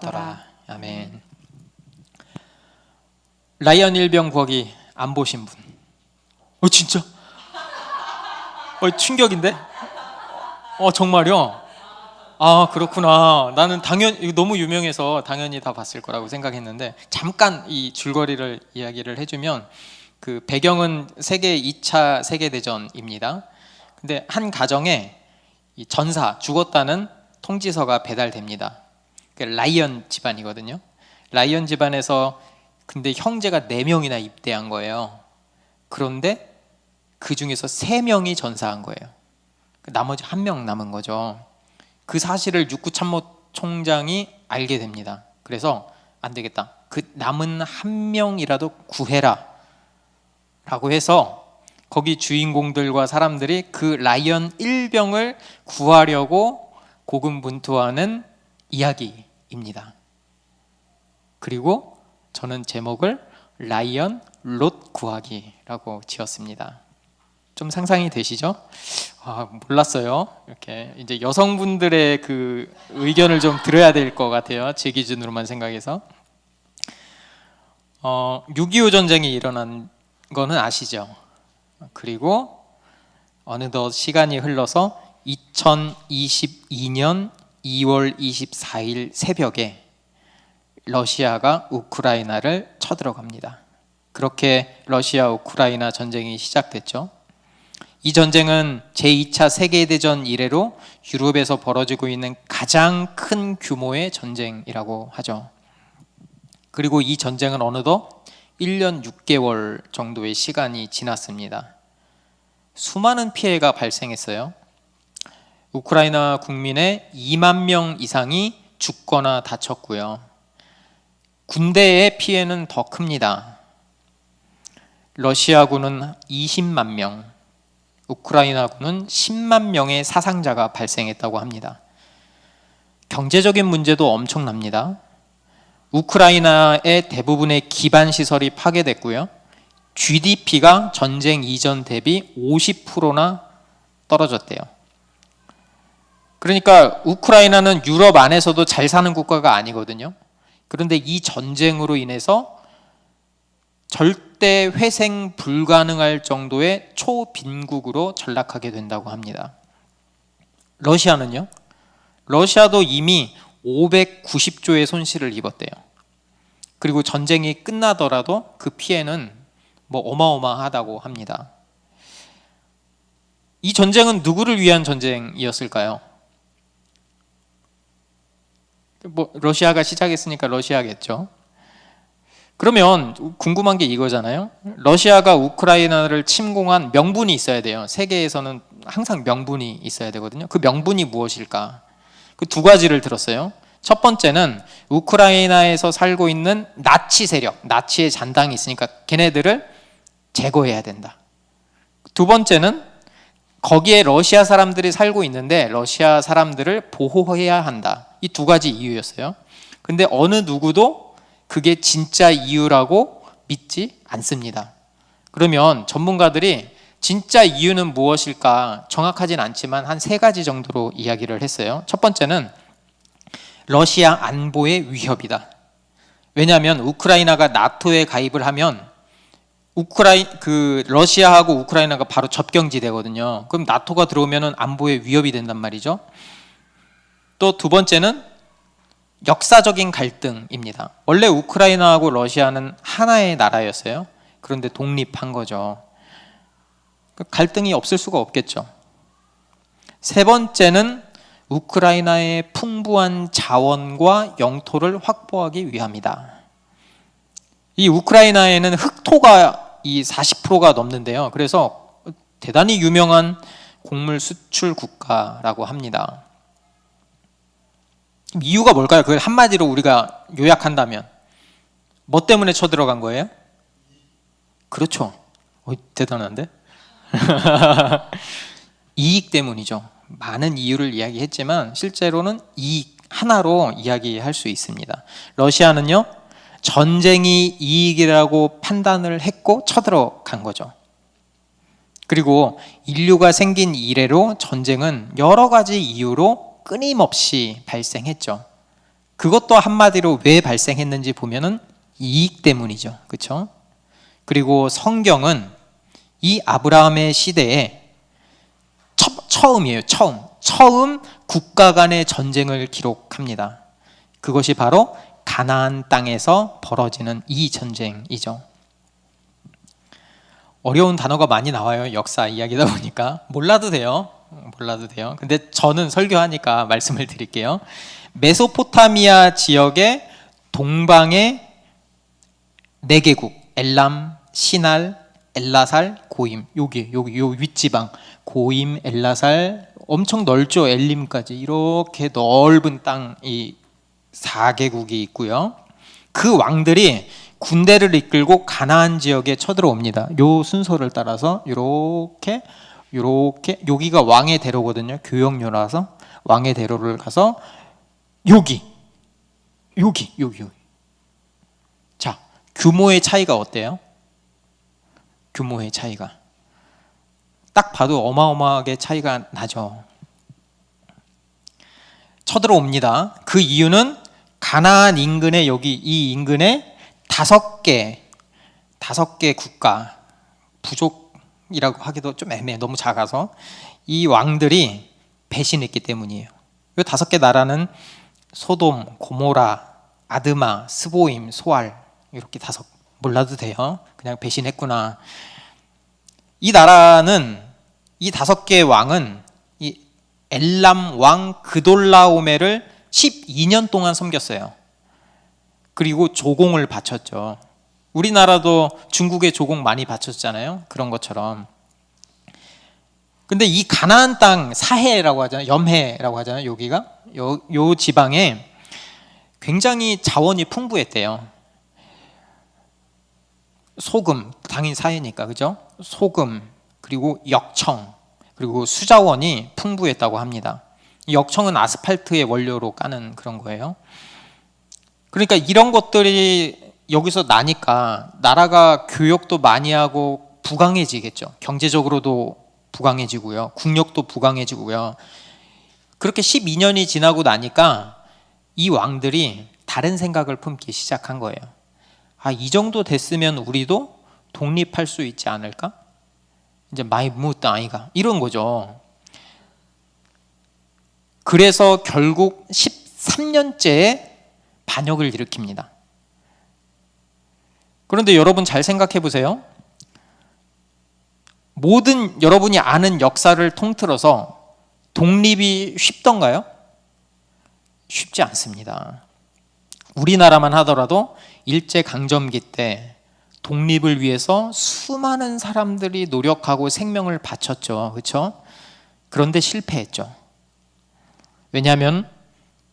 보았더라. 아멘. 라이언 일병 구하기 안 보신 분? 진짜? 충격인데? 정말요? 아, 그렇구나. 나는 이거 너무 유명해서 당연히 다 봤을 거라고 생각했는데, 잠깐 이 줄거리를 이야기를 해주면, 그 배경은 세계 2차 세계대전입니다. 근데 한 가정에 이 전사, 죽었다는 통지서가 배달됩니다. 라이언 집안이거든요. 라이언 집안에서 근데 형제가 4명이나 입대한 거예요. 그런데 그 중에서 3명이 전사한 거예요. 나머지 1명 남은 거죠. 그 사실을 육구참모총장이 알게 됩니다. 그래서 안 되겠다, 그 남은 1명이라도 구해라 라고 해서 거기 주인공들과 사람들이 그 라이언 일병을 구하려고 고군분투하는 이야기입니다. 그리고 저는 제목을 라이언 롯 구하기라고 지었습니다. 좀 상상이 되시죠? 몰랐어요. 이렇게 이제 여성분들의 그 의견을 좀 들어야 될 것 같아요. 제 기준으로만 생각해서. 6.25 전쟁이 일어난 거는 아시죠? 그리고 어느덧 시간이 흘러서 2022년 2월 24일 새벽에 러시아가 우크라이나를 쳐들어갑니다. 그렇게 러시아 우크라이나 전쟁이 시작됐죠. 이 전쟁은 제2차 세계대전 이래로 유럽에서 벌어지고 있는 가장 큰 규모의 전쟁이라고 하죠. 그리고 이 전쟁은 어느덧 1년 6개월 정도의 시간이 지났습니다. 수많은 피해가 발생했어요. 우크라이나 국민의 2만 명 이상이 죽거나 다쳤고요. 군대의 피해는 더 큽니다. 러시아군은 20만 명, 우크라이나군은 10만 명의 사상자가 발생했다고 합니다. 경제적인 문제도 엄청납니다. 우크라이나의 대부분의 기반 시설이 파괴됐고요. GDP가 전쟁 이전 대비 50%나 떨어졌대요. 그러니까 우크라이나는 유럽 안에서도 잘 사는 국가가 아니거든요. 그런데 이 전쟁으로 인해서 절대 회생 불가능할 정도의 초빈국으로 전락하게 된다고 합니다. 러시아는요? 러시아도 이미 590조의 손실을 입었대요. 그리고 전쟁이 끝나더라도 그 피해는 어마어마하다고 합니다. 이 전쟁은 누구를 위한 전쟁이었을까요? 러시아가 시작했으니까 러시아겠죠. 그러면 궁금한 게 이거잖아요. 러시아가 우크라이나를 침공한 명분이 있어야 돼요. 세계에서는 항상 명분이 있어야 되거든요. 그 명분이 무엇일까? 그 2가지를 들었어요. 첫 번째는 우크라이나에서 살고 있는 나치 세력, 나치의 잔당이 있으니까 걔네들을 제거해야 된다. 2번째는 거기에 러시아 사람들이 살고 있는데 러시아 사람들을 보호해야 한다. 이 2가지 이유였어요. 근데 어느 누구도 그게 진짜 이유라고 믿지 않습니다. 그러면 전문가들이 진짜 이유는 무엇일까 정확하진 않지만 한 3가지 정도로 이야기를 했어요. 첫 번째는 러시아 안보의 위협이다. 왜냐하면 우크라이나가 나토에 가입을 하면 러시아하고 우크라이나가 바로 접경지대거든요. 그럼 나토가 들어오면 안보에 위협이 된단 말이죠. 또 2번째는 역사적인 갈등입니다. 원래 우크라이나하고 러시아는 하나의 나라였어요. 그런데 독립한 거죠. 갈등이 없을 수가 없겠죠. 3번째는 우크라이나의 풍부한 자원과 영토를 확보하기 위함이다. 이 우크라이나에는 흑토가 이 40%가 넘는데요. 그래서 대단히 유명한 곡물 수출 국가라고 합니다. 이유가 뭘까요? 그걸 한마디로 우리가 요약한다면 뭐 때문에 쳐들어간 거예요? 그렇죠. 대단한데? 이익 때문이죠. 많은 이유를 이야기했지만 실제로는 이익 하나로 이야기할 수 있습니다. 러시아는요, 전쟁이 이익이라고 판단을 했고 쳐들어간 거죠. 그리고 인류가 생긴 이래로 전쟁은 여러 가지 이유로 끊임없이 발생했죠. 그것도 한마디로 왜 발생했는지 보면은 이익 때문이죠. 그렇죠? 그리고 성경은 이 아브라함의 시대에 처음이에요. 처음 국가 간의 전쟁을 기록합니다. 그것이 바로 가나안 땅에서 벌어지는 이 전쟁이죠. 어려운 단어가 많이 나와요. 역사 이야기다 보니까. 몰라도 돼요. 근데 저는 설교하니까 말씀을 드릴게요. 메소포타미아 지역의 동방의 4개국, 엘람, 시날, 엘라살, 고임. 여기 요 윗지방. 고임, 엘라살, 엄청 넓죠. 엘림까지. 이렇게 넓은 땅이 4개국이 있고요. 그 왕들이 군대를 이끌고 가나안 지역에 쳐들어옵니다. 요 순서를 따라서 이렇게 여기가 왕의 대로거든요. 교역로라서 왕의 대로를 가서 여기. 자, 규모의 차이가 어때요? 규모의 차이가 딱 봐도 어마어마하게 차이가 나죠. 쳐들어옵니다. 그 이유는 가나안 인근에 여기 이 인근에 5개 국가, 부족이라고 하기도 좀 애매해. 너무 작아서 이 왕들이 배신했기 때문이에요. 이 5개 나라는 소돔, 고모라, 아드마, 스보임, 소알 이렇게 5 몰라도 돼요. 그냥 배신했구나. 이 나라는 이 5개의 왕은 이 엘람 왕 그돌라오메를 12년 동안 섬겼어요. 그리고 조공을 바쳤죠. 우리나라도 중국에 조공 많이 바쳤잖아요. 그런 것처럼. 근데 이 가나안 땅 사해라고 하잖아요. 염해라고 하잖아요. 여기가 요 지방에 굉장히 자원이 풍부했대요. 소금, 당연히 사해니까, 그죠? 소금, 그리고 역청, 그리고 수자원이 풍부했다고 합니다. 이 역청은 아스팔트의 원료로 까는 그런 거예요. 그러니까 이런 것들이 여기서 나니까 나라가 교역도 많이 하고 부강해지겠죠. 경제적으로도 부강해지고요. 국력도 부강해지고요. 그렇게 12년이 지나고 나니까 이 왕들이 다른 생각을 품기 시작한 거예요. 이 정도 됐으면 우리도 독립할 수 있지 않을까? 이제 마이 무트 아이가 이런 거죠. 그래서 결국 13년째에 반역을 일으킵니다. 그런데 여러분 잘 생각해 보세요. 모든 여러분이 아는 역사를 통틀어서 독립이 쉽던가요? 쉽지 않습니다. 우리나라만 하더라도 일제강점기 때 독립을 위해서 수많은 사람들이 노력하고 생명을 바쳤죠. 그렇죠? 그런데 실패했죠. 왜냐하면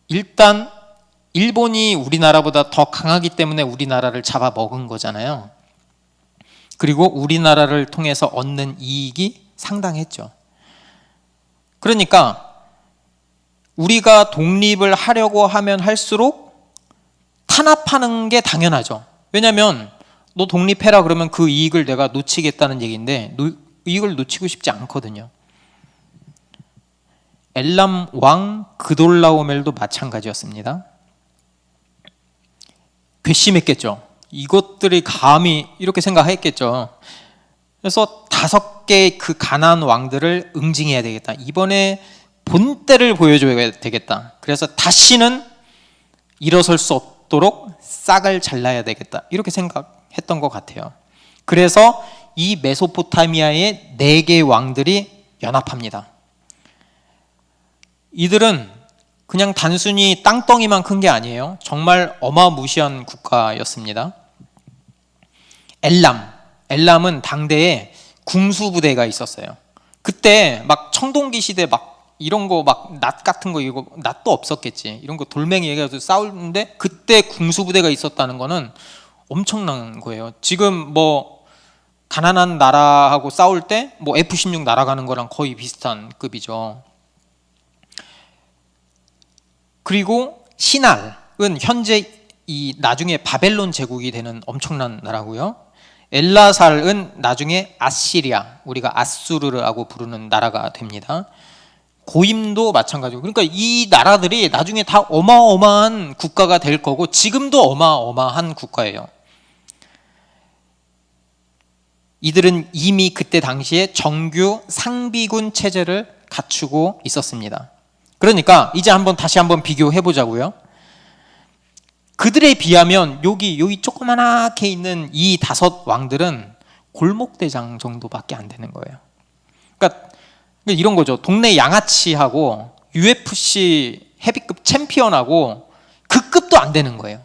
일단 일본이 우리나라보다 더 강하기 때문에 우리나라를 잡아먹은 거잖아요. 그리고 우리나라를 통해서 얻는 이익이 상당했죠. 그러니까 우리가 독립을 하려고 하면 할수록 탄압하는 게 당연하죠. 왜냐하면 너 독립해라 그러면 그 이익을 내가 놓치겠다는 얘기인데 이익을 놓치고 싶지 않거든요. 엘람 왕 그돌라오멜도 마찬가지였습니다. 괘씸했겠죠. 이것들이 감히 이렇게 생각했겠죠. 그래서 5개의 그 가나안 왕들을 응징해야 되겠다. 이번에 본때를 보여줘야 되겠다. 그래서 다시는 일어설 수 없도록 싹을 잘라야 되겠다. 이렇게 생각했던 것 같아요. 그래서 이 메소포타미아의 4개의 왕들이 연합합니다. 이들은 그냥 단순히 땅덩이만 큰 게 아니에요. 정말 어마무시한 국가였습니다. 엘람은 당대에 궁수부대가 있었어요. 그때 막 청동기 시대 막 이런 거 막 낫 같은 거 이거 낫도 없었겠지. 이런 거 돌멩이 얘기해서 싸우는데 그때 궁수부대가 있었다는 거는 엄청난 거예요. 지금 뭐 가난한 나라하고 싸울 때 뭐 F-16 날아가는 거랑 거의 비슷한 급이죠. 그리고 시날은 현재 이 나중에 바벨론 제국이 되는 엄청난 나라고요. 엘라살은 나중에 아시리아, 우리가 아수르라고 부르는 나라가 됩니다. 고임도 마찬가지고. 그러니까 이 나라들이 나중에 다 어마어마한 국가가 될 거고 지금도 어마어마한 국가예요. 이들은 이미 그때 당시에 정규 상비군 체제를 갖추고 있었습니다. 그러니까 이제 다시 한번 비교해 보자고요. 그들에 비하면 여기 조그만하게 있는 이 5 왕들은 골목대장 정도밖에 안 되는 거예요. 그러니까 이런 거죠. 동네 양아치하고 UFC 헤비급 챔피언하고 그 급도 안 되는 거예요.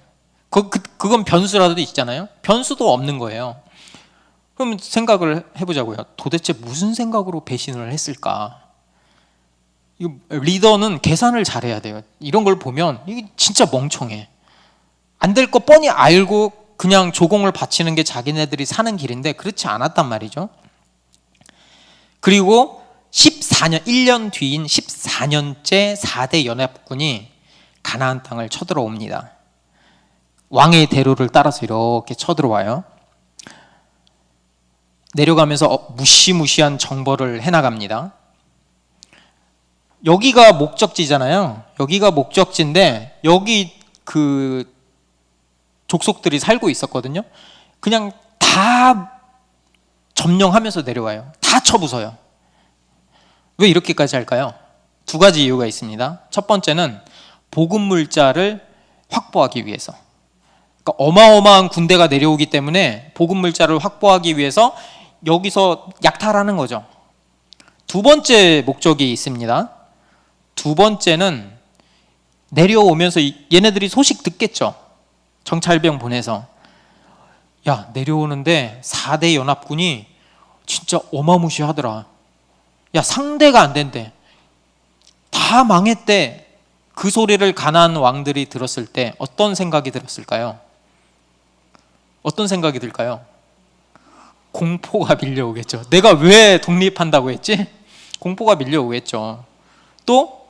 그건 변수라도 있잖아요. 변수도 없는 거예요. 그럼 생각을 해보자고요. 도대체 무슨 생각으로 배신을 했을까? 리더는 계산을 잘해야 돼요. 이런 걸 보면 이게 진짜 멍청해. 안 될 거 뻔히 알고 그냥 조공을 바치는 게 자기네들이 사는 길인데 그렇지 않았단 말이죠. 그리고 1년 뒤인 14년째 4대 연합군이 가나안 땅을 쳐들어옵니다. 왕의 대로를 따라서 이렇게 쳐들어와요. 내려가면서 무시무시한 정벌을 해나갑니다. 여기가 목적지잖아요. 여기가 목적지인데 여기 그 족속들이 살고 있었거든요. 그냥 다 점령하면서 내려와요. 다 쳐부숴요. 왜 이렇게까지 할까요? 2가지 이유가 있습니다. 첫 번째는 보급 물자를 확보하기 위해서. 그러니까 어마어마한 군대가 내려오기 때문에 보급 물자를 확보하기 위해서 여기서 약탈하는 거죠. 2번째 목적이 있습니다. 2번째는 내려오면서 얘네들이 소식 듣겠죠. 정찰병 보내서 야, 내려오는데 4대 연합군이 진짜 어마무시하더라. 야, 상대가 안 된대. 다 망했대. 그 소리를 가나안 왕들이 들었을 때 어떤 생각이 들었을까요? 어떤 생각이 들까요? 공포가 밀려오겠죠. 내가 왜 독립한다고 했지? 공포가 밀려오겠죠. 또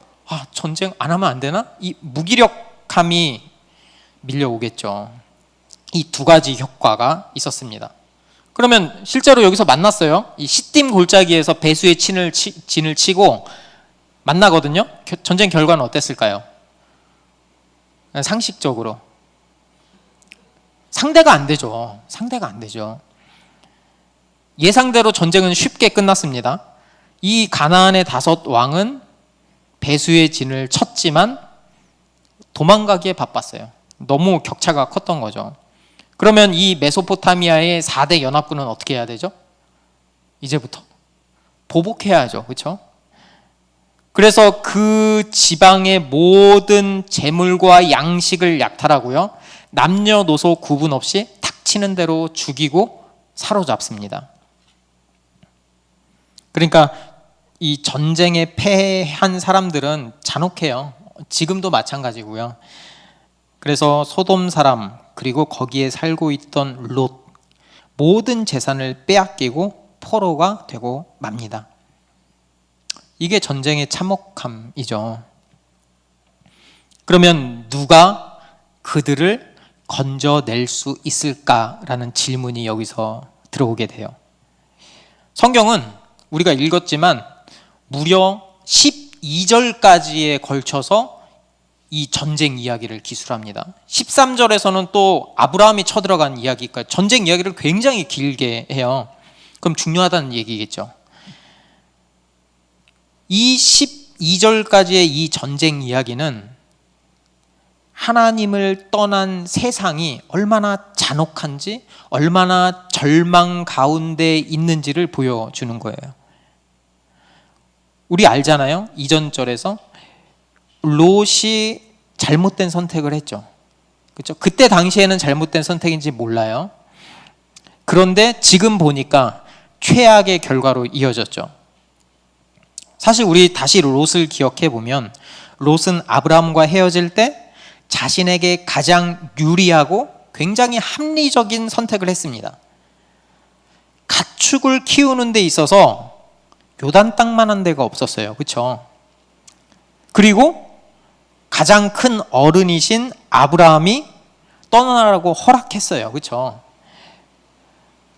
전쟁 안 하면 안 되나? 이 무기력함이 밀려오겠죠. 이 2가지 효과가 있었습니다. 그러면 실제로 여기서 만났어요. 이 시딤 골짜기에서 배수의 진을 치고 만나거든요. 전쟁 결과는 어땠을까요? 상식적으로 상대가 안 되죠. 상대가 안 되죠. 예상대로 전쟁은 쉽게 끝났습니다. 이 가나안의 5 왕은 배수의 진을 쳤지만 도망가기에 바빴어요. 너무 격차가 컸던 거죠. 그러면 이 메소포타미아의 4대 연합군은 어떻게 해야 되죠? 이제부터 보복해야죠. 그렇죠? 그래서 그 지방의 모든 재물과 양식을 약탈하고요. 남녀노소 구분 없이 닥치는 대로 죽이고 사로잡습니다. 그러니까 이 전쟁에 패한 사람들은 잔혹해요. 지금도 마찬가지고요. 그래서 소돔 사람 그리고 거기에 살고 있던 롯 모든 재산을 빼앗기고 포로가 되고 맙니다. 이게 전쟁의 참혹함이죠. 그러면 누가 그들을 건져낼 수 있을까라는 질문이 여기서 들어오게 돼요. 성경은 우리가 읽었지만 무려 12절까지에 걸쳐서 이 전쟁 이야기를 기술합니다. 13절에서는 또 아브라함이 쳐들어간 이야기까지 전쟁 이야기를 굉장히 길게 해요. 그럼 중요하다는 얘기겠죠. 이 12절까지의 이 전쟁 이야기는 하나님을 떠난 세상이 얼마나 잔혹한지, 얼마나 절망 가운데 있는지를 보여주는 거예요. 우리 알잖아요. 이전 절에서 롯이 잘못된 선택을 했죠. 그렇죠? 그때 당시에는 잘못된 선택인지 몰라요. 그런데 지금 보니까 최악의 결과로 이어졌죠. 사실 우리 다시 롯을 기억해 보면 롯은 아브라함과 헤어질 때 자신에게 가장 유리하고 굉장히 합리적인 선택을 했습니다. 가축을 키우는 데 있어서 요단 땅만한 데가 없었어요. 그렇죠? 그리고 가장 큰 어른이신 아브라함이 떠나라고 허락했어요. 그렇죠?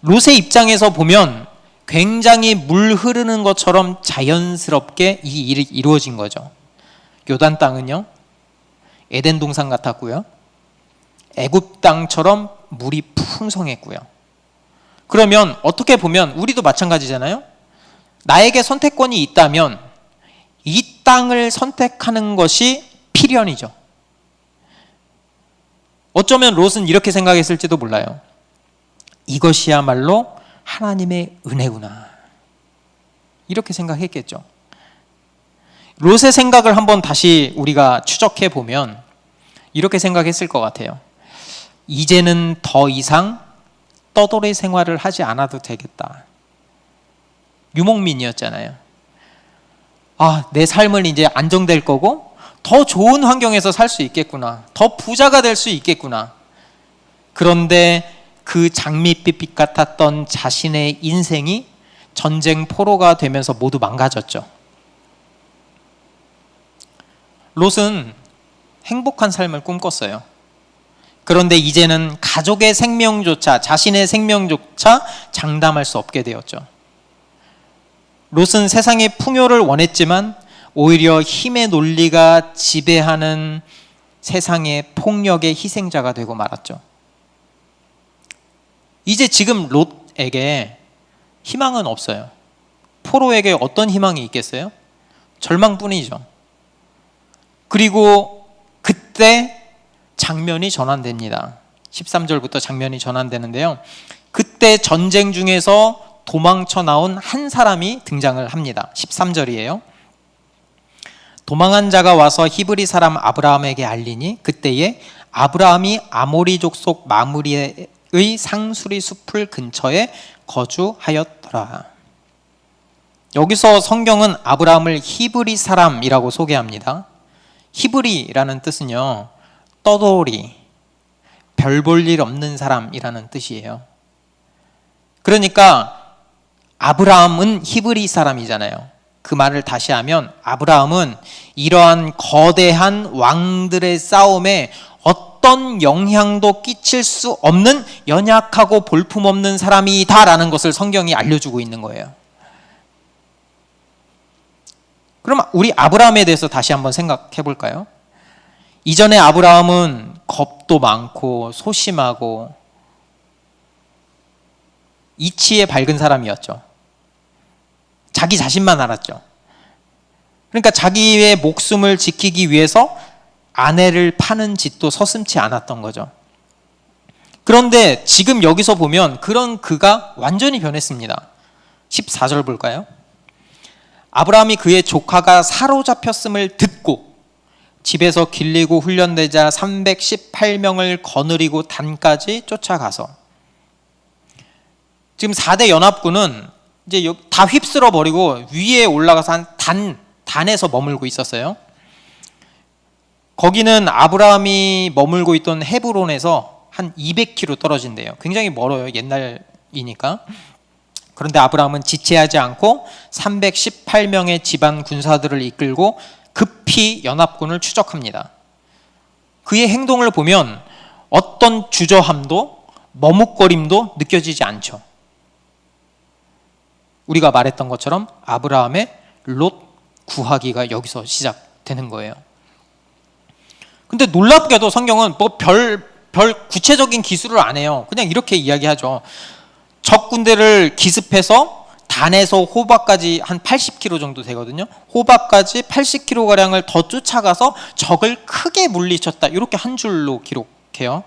롯의 입장에서 보면 굉장히 물 흐르는 것처럼 자연스럽게 이 일이 이루어진 거죠. 요단 땅은요, 에덴 동산 같았고요. 애굽 땅처럼 물이 풍성했고요. 그러면 어떻게 보면 우리도 마찬가지잖아요. 나에게 선택권이 있다면 이 땅을 선택하는 것이 필연이죠. 어쩌면 롯은 이렇게 생각했을지도 몰라요. 이것이야말로 하나님의 은혜구나. 이렇게 생각했겠죠. 롯의 생각을 한번 다시 우리가 추적해 보면 이렇게 생각했을 것 같아요. 이제는 더 이상 떠돌이 생활을 하지 않아도 되겠다. 유목민이었잖아요. 내 삶은 이제 안정될 거고 더 좋은 환경에서 살 수 있겠구나. 더 부자가 될 수 있겠구나. 그런데 그 장밋빛 같았던 자신의 인생이 전쟁 포로가 되면서 모두 망가졌죠. 롯은 행복한 삶을 꿈꿨어요. 그런데 이제는 가족의 생명조차, 자신의 생명조차 장담할 수 없게 되었죠. 롯은 세상의 풍요를 원했지만 오히려 힘의 논리가 지배하는 세상의 폭력의 희생자가 되고 말았죠. 이제 지금 롯에게 희망은 없어요. 포로에게 어떤 희망이 있겠어요? 절망뿐이죠. 그리고 그때 장면이 전환됩니다. 13절부터 장면이 전환되는데요. 그때 전쟁 중에서 도망쳐 나온 한 사람이 등장을 합니다. 13절이에요. 도망한 자가 와서 히브리 사람 아브라함에게 알리니 그때에 아브라함이 아모리 족속 마므리의 상수리 숲을 근처에 거주하였더라. 여기서 성경은 아브라함을 히브리 사람이라고 소개합니다. 히브리라는 뜻은요, 떠돌이, 별 볼 일 없는 사람이라는 뜻이에요. 그러니까 아브라함은 히브리 사람이잖아요. 그 말을 다시 하면 아브라함은 이러한 거대한 왕들의 싸움에 어떤 영향도 끼칠 수 없는 연약하고 볼품없는 사람이다라는 것을 성경이 알려주고 있는 거예요. 그럼 우리 아브라함에 대해서 다시 한번 생각해 볼까요? 이전에 아브라함은 겁도 많고 소심하고 이치에 밝은 사람이었죠. 자기 자신만 알았죠. 그러니까 자기의 목숨을 지키기 위해서 아내를 파는 짓도 서슴지 않았던 거죠. 그런데 지금 여기서 보면 그런 그가 완전히 변했습니다. 14절 볼까요? 아브라함이 그의 조카가 사로잡혔음을 듣고 집에서 길리고 훈련되자 318명을 거느리고 단까지 쫓아가서, 지금 4대 연합군은 이제 다 휩쓸어 버리고 위에 올라가서 단에서 머물고 있었어요. 거기는 아브라함이 머물고 있던 헤브론에서 한 200km 떨어진대요. 굉장히 멀어요. 옛날이니까. 그런데 아브라함은 지체하지 않고 318명의 집안 군사들을 이끌고 급히 연합군을 추적합니다. 그의 행동을 보면 어떤 주저함도 머뭇거림도 느껴지지 않죠. 우리가 말했던 것처럼 아브라함의 롯 구하기가 여기서 시작되는 거예요. 근데 놀랍게도 성경은 뭐 별 구체적인 기술을 안 해요. 그냥 이렇게 이야기하죠. 적 군대를 기습해서 단에서 호박까지 한 80km 정도 되거든요. 호박까지 80km가량을 더 쫓아가서 적을 크게 물리쳤다. 이렇게 한 줄로 기록해요.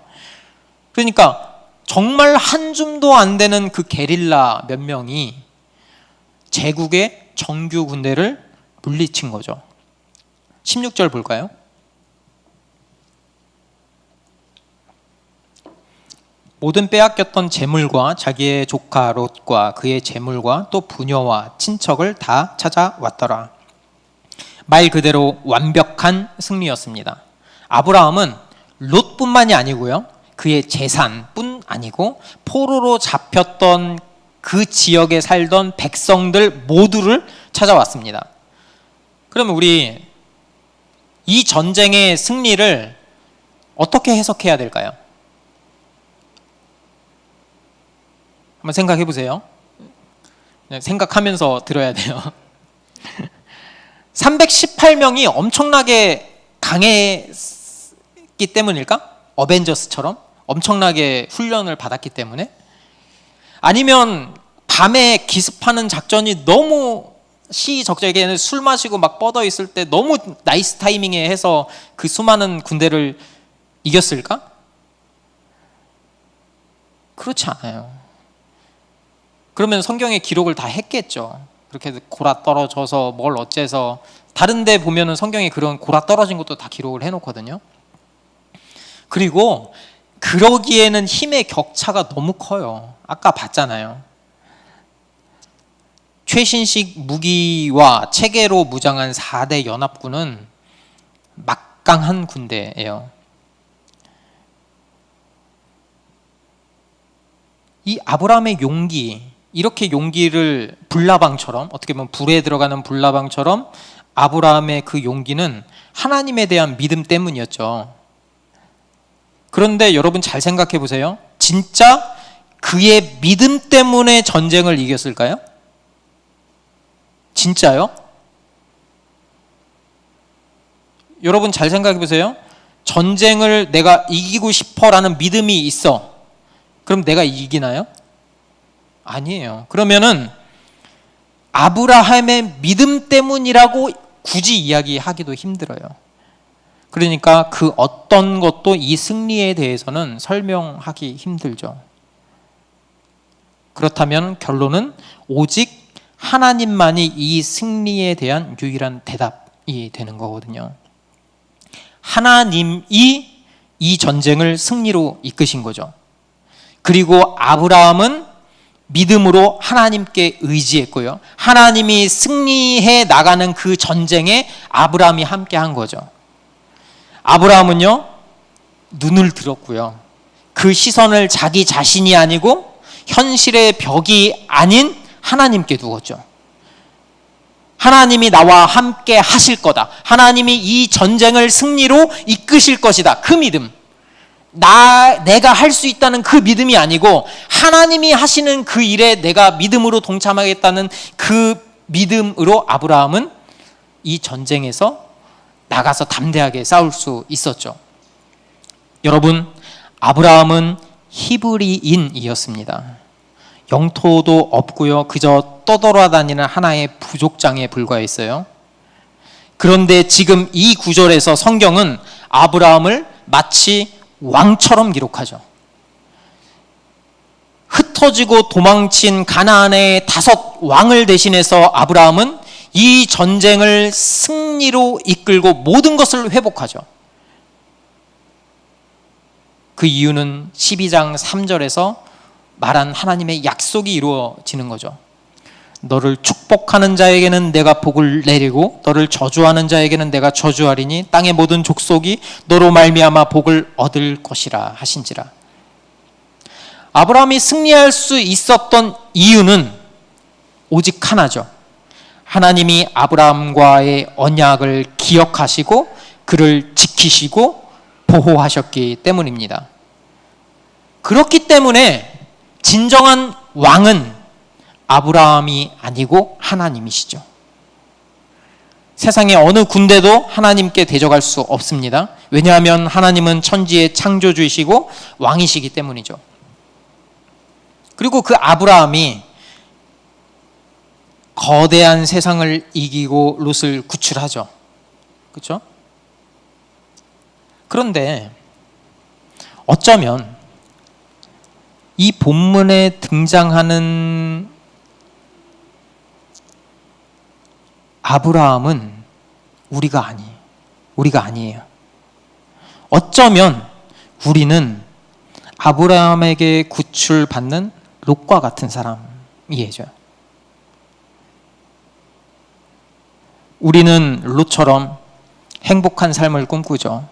그러니까 정말 한 줌도 안 되는 그 게릴라 몇 명이 제국의 정규 군대를 물리친 거죠. 16절 볼까요? 모든 빼앗겼던 재물과 자기의 조카 롯과 그의 재물과 또 부녀와 친척을 다 찾아왔더라. 말 그대로 완벽한 승리였습니다. 아브라함은 롯뿐만이 아니고요, 그의 재산뿐 아니고 포로로 잡혔던 그 지역에 살던 백성들 모두를 찾아왔습니다. 그러면 우리 이 전쟁의 승리를 어떻게 해석해야 될까요? 한번 생각해 보세요. 생각하면서 들어야 돼요. 318명이 엄청나게 강했기 때문일까? 어벤져스처럼 엄청나게 훈련을 받았기 때문에? 아니면 밤에 기습하는 작전이 너무 시적절하게 술 마시고 막 뻗어 있을 때 너무 나이스 타이밍에 해서 그 수많은 군대를 이겼을까? 그렇지 않아요. 그러면 성경에 기록을 다 했겠죠. 그렇게 골아 떨어져서 뭘 어째서, 다른 데 보면은 성경에 그런 골아 떨어진 것도 다 기록을 해놓거든요. 그리고 그러기에는 힘의 격차가 너무 커요. 아까 봤잖아요. 최신식 무기와 체계로 무장한 4대 연합군은 막강한 군대예요. 이 아브라함의 용기, 이렇게 용기를 불나방처럼, 어떻게 보면 불에 들어가는 불나방처럼 아브라함의 그 용기는 하나님에 대한 믿음 때문이었죠. 그런데 여러분 잘 생각해 보세요. 진짜 그의 믿음 때문에 전쟁을 이겼을까요? 진짜요? 여러분 잘 생각해 보세요. 전쟁을 내가 이기고 싶어라는 믿음이 있어. 그럼 내가 이기나요? 아니에요. 그러면은 아브라함의 믿음 때문이라고 굳이 이야기하기도 힘들어요. 그러니까 그 어떤 것도 이 승리에 대해서는 설명하기 힘들죠. 그렇다면 결론은 오직 하나님만이 이 승리에 대한 유일한 대답이 되는 거거든요. 하나님이 이 전쟁을 승리로 이끄신 거죠. 그리고 아브라함은 믿음으로 하나님께 의지했고요. 하나님이 승리해 나가는 그 전쟁에 아브라함이 함께 한 거죠. 아브라함은요, 눈을 들었고요. 그 시선을 자기 자신이 아니고 현실의 벽이 아닌 하나님께 두었죠. 하나님이 나와 함께 하실 거다. 하나님이 이 전쟁을 승리로 이끄실 것이다. 그 믿음. 내가 할 수 있다는 그 믿음이 아니고 하나님이 하시는 그 일에 내가 믿음으로 동참하겠다는 그 믿음으로 아브라함은 이 전쟁에서 나가서 담대하게 싸울 수 있었죠. 여러분, 아브라함은 히브리인이었습니다. 영토도 없고요. 그저 떠돌아다니는 하나의 부족장에 불과했어요. 그런데 지금 이 구절에서 성경은 아브라함을 마치 왕처럼 기록하죠. 흩어지고 도망친 가나안의 5 왕을 대신해서 아브라함은 이 전쟁을 승리로 이끌고 모든 것을 회복하죠. 그 이유는 12장 3절에서 말한 하나님의 약속이 이루어지는 거죠. 너를 축복하는 자에게는 내가 복을 내리고 너를 저주하는 자에게는 내가 저주하리니 땅의 모든 족속이 너로 말미암아 복을 얻을 것이라 하신지라. 아브라함이 승리할 수 있었던 이유는 오직 하나죠. 하나님이 아브라함과의 언약을 기억하시고 그를 지키시고 보호하셨기 때문입니다. 그렇기 때문에 진정한 왕은 아브라함이 아니고 하나님이시죠. 세상의 어느 군대도 하나님께 대적할 수 없습니다. 왜냐하면 하나님은 천지의 창조주이시고 왕이시기 때문이죠. 그리고 그 아브라함이 거대한 세상을 이기고 롯을 구출하죠. 그렇죠? 그런데 어쩌면 이 본문에 등장하는 아브라함은 우리가 아니에요. 어쩌면 우리는 아브라함에게 구출받는 롯과 같은 사람이죠. 우리는 롯처럼 행복한 삶을 꿈꾸죠.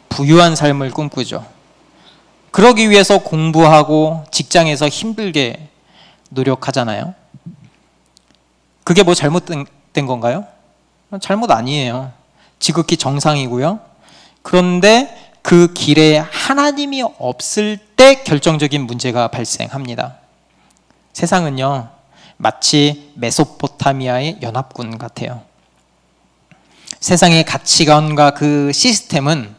부유한 삶을 꿈꾸죠. 그러기 위해서 공부하고 직장에서 힘들게 노력하잖아요. 그게 뭐 잘못된 건가요? 잘못 아니에요. 지극히 정상이고요. 그런데 그 길에 하나님이 없을 때 결정적인 문제가 발생합니다. 세상은요, 마치 메소포타미아의 연합군 같아요. 세상의 가치관과 그 시스템은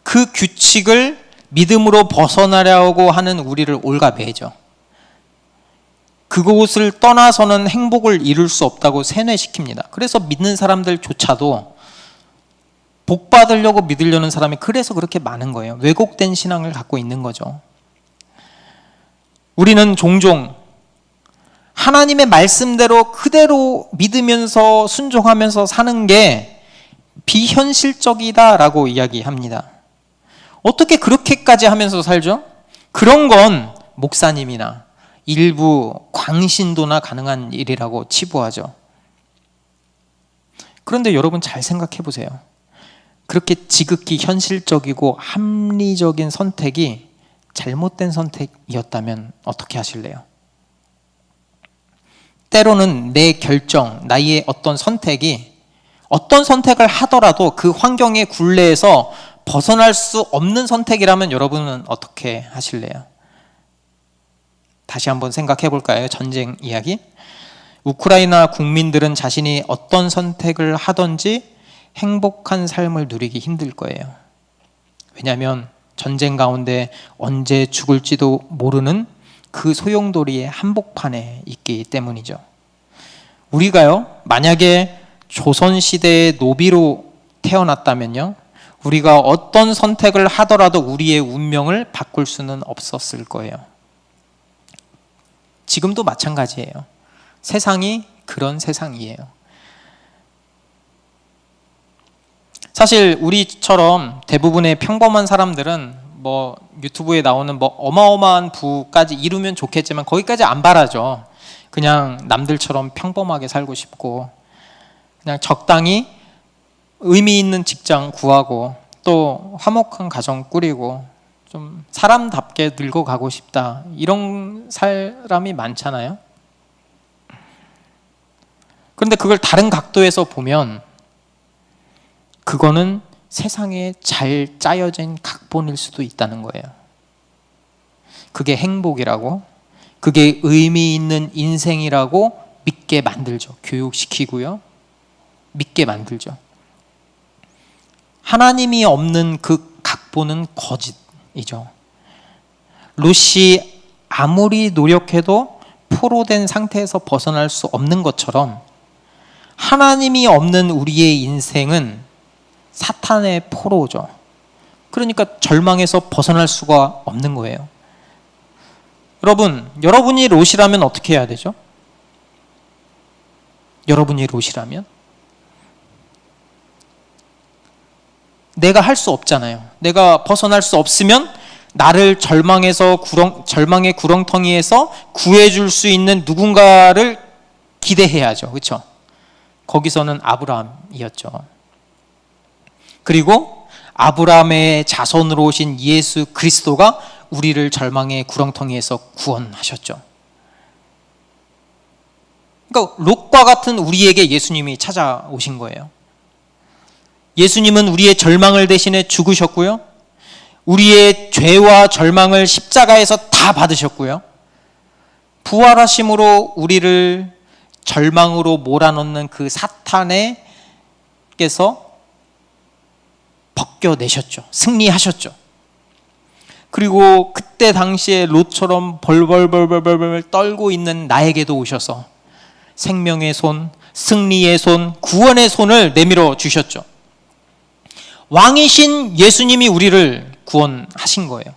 그 규칙을 믿음으로 벗어나려고 하는 우리를 올가매죠. 그곳을 떠나서는 행복을 이룰 수 없다고 세뇌시킵니다. 그래서 믿는 사람들조차도 복 받으려고 믿으려는 사람이 그래서 그렇게 많은 거예요. 왜곡된 신앙을 갖고 있는 거죠. 우리는 종종 하나님의 말씀대로 그대로 믿으면서 순종하면서 사는 게 비현실적이다라고 이야기합니다. 어떻게 그렇게까지 하면서 살죠? 그런 건 목사님이나 일부 광신도나 가능한 일이라고 치부하죠. 그런데 여러분 잘 생각해 보세요. 그렇게 지극히 현실적이고 합리적인 선택이 잘못된 선택이었다면 어떻게 하실래요? 때로는 내 결정, 나의 어떤 선택이 어떤 선택을 하더라도 그 환경의 굴레에서 벗어날 수 없는 선택이라면 여러분은 어떻게 하실래요? 다시 한번 생각해 볼까요? 전쟁 이야기. 우크라이나 국민들은 자신이 어떤 선택을 하든지 행복한 삶을 누리기 힘들 거예요. 왜냐하면 전쟁 가운데 언제 죽을지도 모르는 그 소용돌이의 한복판에 있기 때문이죠. 우리가요, 만약에 조선시대의 노비로 태어났다면요, 우리가 어떤 선택을 하더라도 우리의 운명을 바꿀 수는 없었을 거예요. 지금도 마찬가지예요. 세상이 그런 세상이에요. 사실 우리처럼 대부분의 평범한 사람들은 뭐 유튜브에 나오는 뭐 어마어마한 부까지 이루면 좋겠지만 거기까지 안 바라죠. 그냥 남들처럼 평범하게 살고 싶고 그냥 적당히 의미 있는 직장 구하고 또 화목한 가정 꾸리고 좀 사람답게 늙어가고 싶다, 이런 사람이 많잖아요. 그런데 그걸 다른 각도에서 보면 그거는 세상에 잘 짜여진 각본일 수도 있다는 거예요. 그게 행복이라고, 그게 의미 있는 인생이라고 믿게 만들죠. 교육시키고요, 믿게 만들죠. 하나님이 없는 그 각본은 거짓이죠. 롯이 아무리 노력해도 포로된 상태에서 벗어날 수 없는 것처럼 하나님이 없는 우리의 인생은 사탄의 포로죠. 그러니까 절망에서 벗어날 수가 없는 거예요. 여러분이 롯이라면 어떻게 해야 되죠? 여러분이 롯이라면? 내가 할 수 없잖아요. 내가 벗어날 수 없으면 나를 절망의 구렁텅이에서 구해줄 수 있는 누군가를 기대해야죠. 그렇죠? 거기서는 아브라함이었죠. 그리고 아브라함의 자손으로 오신 예수 그리스도가 우리를 절망의 구렁텅이에서 구원하셨죠. 그러니까 롯과 같은 우리에게 예수님이 찾아오신 거예요. 예수님은 우리의 절망을 대신해 죽으셨고요, 우리의 죄와 절망을 십자가에서 다 받으셨고요, 부활하심으로 우리를 절망으로 몰아넣는 그 사탄에게서 벗겨내셨죠. 승리하셨죠. 그리고 그때 당시에 롯처럼 벌벌 떨고 있는 나에게도 오셔서 생명의 손, 승리의 손, 구원의 손을 내밀어 주셨죠. 왕이신 예수님이 우리를 구원하신 거예요.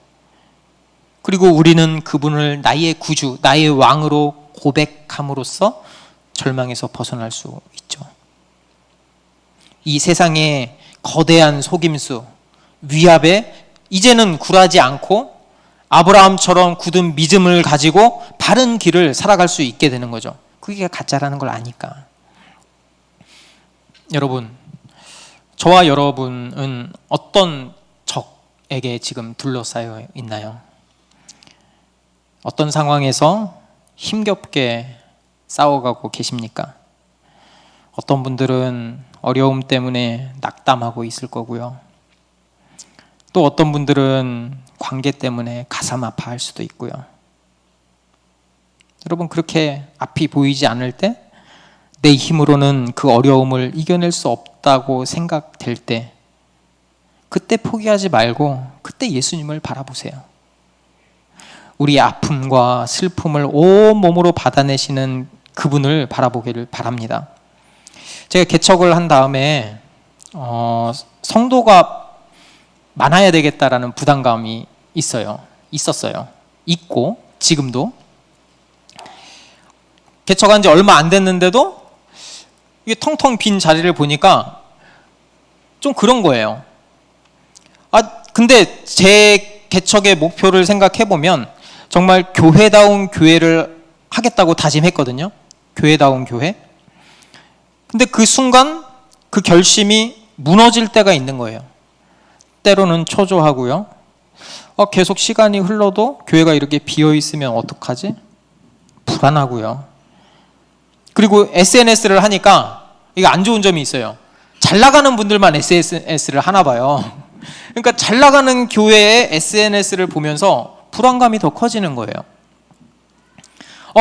그리고 우리는 그분을 나의 구주, 나의 왕으로 고백함으로써 절망에서 벗어날 수 있죠. 이 세상의 거대한 속임수, 위압에 이제는 굴하지 않고 아브라함처럼 굳은 믿음을 가지고 바른 길을 살아갈 수 있게 되는 거죠. 그게 가짜라는 걸 아니까. 여러분, 저와 여러분은 어떤 적에게 지금 둘러싸여 있나요? 어떤 상황에서 힘겹게 싸워가고 계십니까? 어떤 분들은 어려움 때문에 낙담하고 있을 거고요, 또 어떤 분들은 관계 때문에 가슴 아파할 수도 있고요. 여러분, 그렇게 앞이 보이지 않을 때, 내 힘으로는 그 어려움을 이겨낼 수 없다고 생각될 때, 그때 포기하지 말고 그때 예수님을 바라보세요. 우리의 아픔과 슬픔을 온몸으로 받아내시는 그분을 바라보기를 바랍니다. 제가 개척을 한 다음에 성도가 많아야 되겠다라는 부담감이 있었어요. 있고 지금도. 개척한 지 얼마 안 됐는데도 이게 텅텅 빈 자리를 보니까 좀 그런 거예요. 근데 제 개척의 목표를 생각해 보면 정말 교회다운 교회를 하겠다고 다짐했거든요. 교회다운 교회. 근데 그 순간 그 결심이 무너질 때가 있는 거예요. 때로는 초조하고요. 계속 시간이 흘러도 교회가 이렇게 비어 있으면 어떡하지? 불안하고요. 그리고 SNS를 하니까 이게 안 좋은 점이 있어요. 잘 나가는 분들만 SNS를 하나 봐요. 그러니까 잘 나가는 교회의 SNS를 보면서 불안감이 더 커지는 거예요.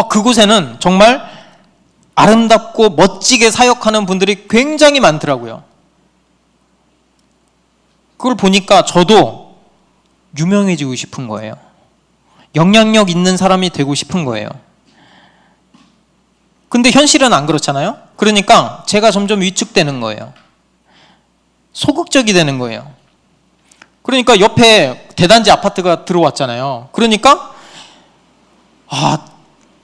그곳에는 정말 아름답고 멋지게 사역하는 분들이 굉장히 많더라고요. 그걸 보니까 저도 유명해지고 싶은 거예요. 영향력 있는 사람이 되고 싶은 거예요. 근데 현실은 안 그렇잖아요. 그러니까 제가 점점 위축되는 거예요. 소극적이 되는 거예요. 그러니까 옆에 대단지 아파트가 들어왔잖아요. 그러니까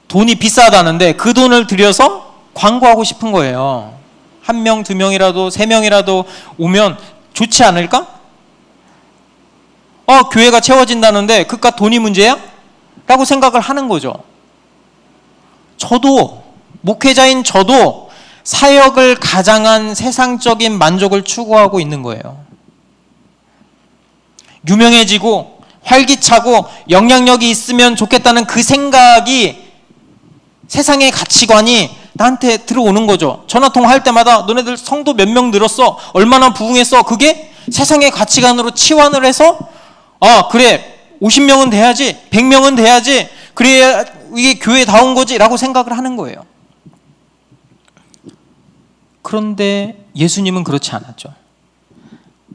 돈이 비싸다는데 그 돈을 들여서 광고하고 싶은 거예요. 1명, 2명이라도 3명이라도 오면 좋지 않을까? 교회가 채워진다는데 그깟 돈이 문제야? 라고 생각을 하는 거죠. 저도, 목회자인 저도 사역을 가장한 세상적인 만족을 추구하고 있는 거예요. 유명해지고 활기차고 영향력이 있으면 좋겠다는 그 생각이, 세상의 가치관이 나한테 들어오는 거죠. 전화통화할 때마다 너네들 성도 몇 명 늘었어? 얼마나 부흥했어? 그게 세상의 가치관으로 치환을 해서 그래 50명은 돼야지, 100명은 돼야지, 그래야 이게 교회다운 거지 라고 생각을 하는 거예요. 그런데 예수님은 그렇지 않았죠.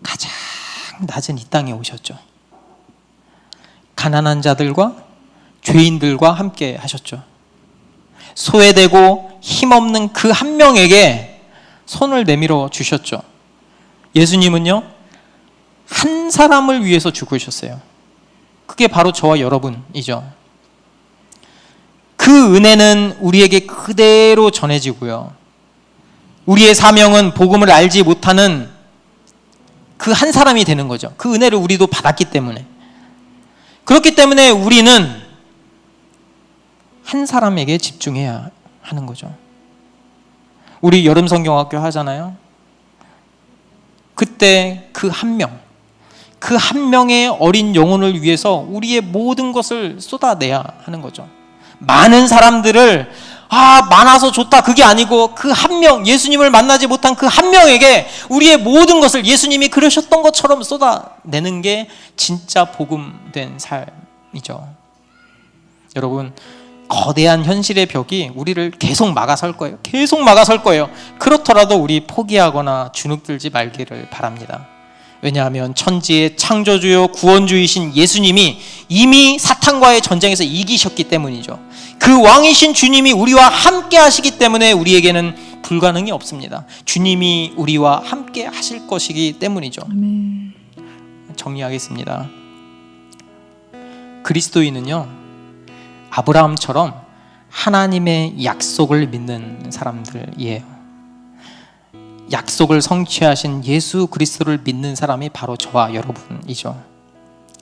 가장 낮은 이 땅에 오셨죠. 가난한 자들과 죄인들과 함께 하셨죠. 소외되고 힘없는 그 한 명에게 손을 내밀어 주셨죠. 예수님은요, 한 사람을 위해서 죽으셨어요. 그게 바로 저와 여러분이죠. 그 은혜는 우리에게 그대로 전해지고요. 우리의 사명은 복음을 알지 못하는 그 한 사람이 되는 거죠. 그 은혜를 우리도 받았기 때문에. 그렇기 때문에 우리는 한 사람에게 집중해야 하는 거죠. 우리 여름 성경학교 하잖아요. 그때 그 한 명, 그 한 명의 어린 영혼을 위해서 우리의 모든 것을 쏟아내야 하는 거죠. 많은 사람들을 많아서 좋다, 그게 아니고 그 한 명, 예수님을 만나지 못한 그 한 명에게 우리의 모든 것을 예수님이 그러셨던 것처럼 쏟아내는 게 진짜 복음된 삶이죠. 여러분, 거대한 현실의 벽이 우리를 계속 막아설 거예요. 계속 막아설 거예요. 그렇더라도 우리 포기하거나 주눅들지 말기를 바랍니다. 왜냐하면 천지의 창조주요 구원주이신 예수님이 이미 사탄과의 전쟁에서 이기셨기 때문이죠. 그 왕이신 주님이 우리와 함께 하시기 때문에 우리에게는 불가능이 없습니다. 주님이 우리와 함께 하실 것이기 때문이죠. 아멘. 정리하겠습니다. 그리스도인은요, 아브라함처럼 하나님의 약속을 믿는 사람들이에요. 약속을 성취하신 예수 그리스도를 믿는 사람이 바로 저와 여러분이죠.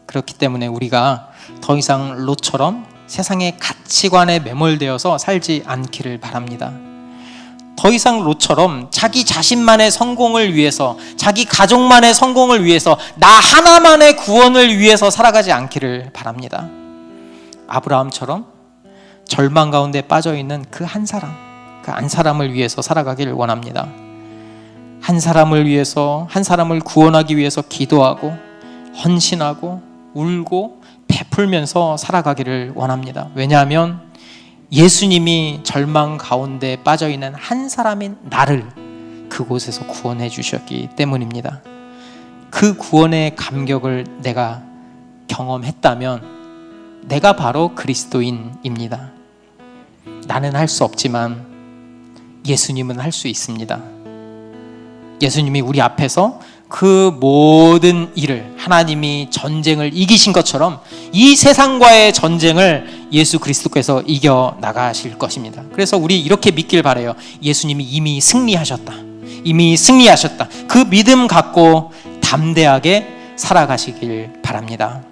그렇기 때문에 우리가 더 이상 롯처럼 세상의 가치관에 매몰되어서 살지 않기를 바랍니다. 더 이상 롯처럼 자기 자신만의 성공을 위해서, 자기 가족만의 성공을 위해서, 나 하나만의 구원을 위해서 살아가지 않기를 바랍니다. 아브라함처럼 절망 가운데 빠져있는 그 한 사람을 위해서 살아가기를 원합니다. 한 사람을 위해서, 한 사람을 구원하기 위해서 기도하고 헌신하고 울고 베풀면서 살아가기를 원합니다. 왜냐하면 예수님이 절망 가운데 빠져있는 한 사람인 나를 그곳에서 구원해 주셨기 때문입니다. 그 구원의 감격을 내가 경험했다면 내가 바로 그리스도인입니다. 나는 할 수 없지만 예수님은 할 수 있습니다. 예수님이 우리 앞에서 그 모든 일을, 하나님이 전쟁을 이기신 것처럼 이 세상과의 전쟁을 예수 그리스도께서 이겨 나가실 것입니다. 그래서 우리 이렇게 믿길 바라요. 예수님이 이미 승리하셨다. 이미 승리하셨다. 그 믿음 갖고 담대하게 살아가시길 바랍니다.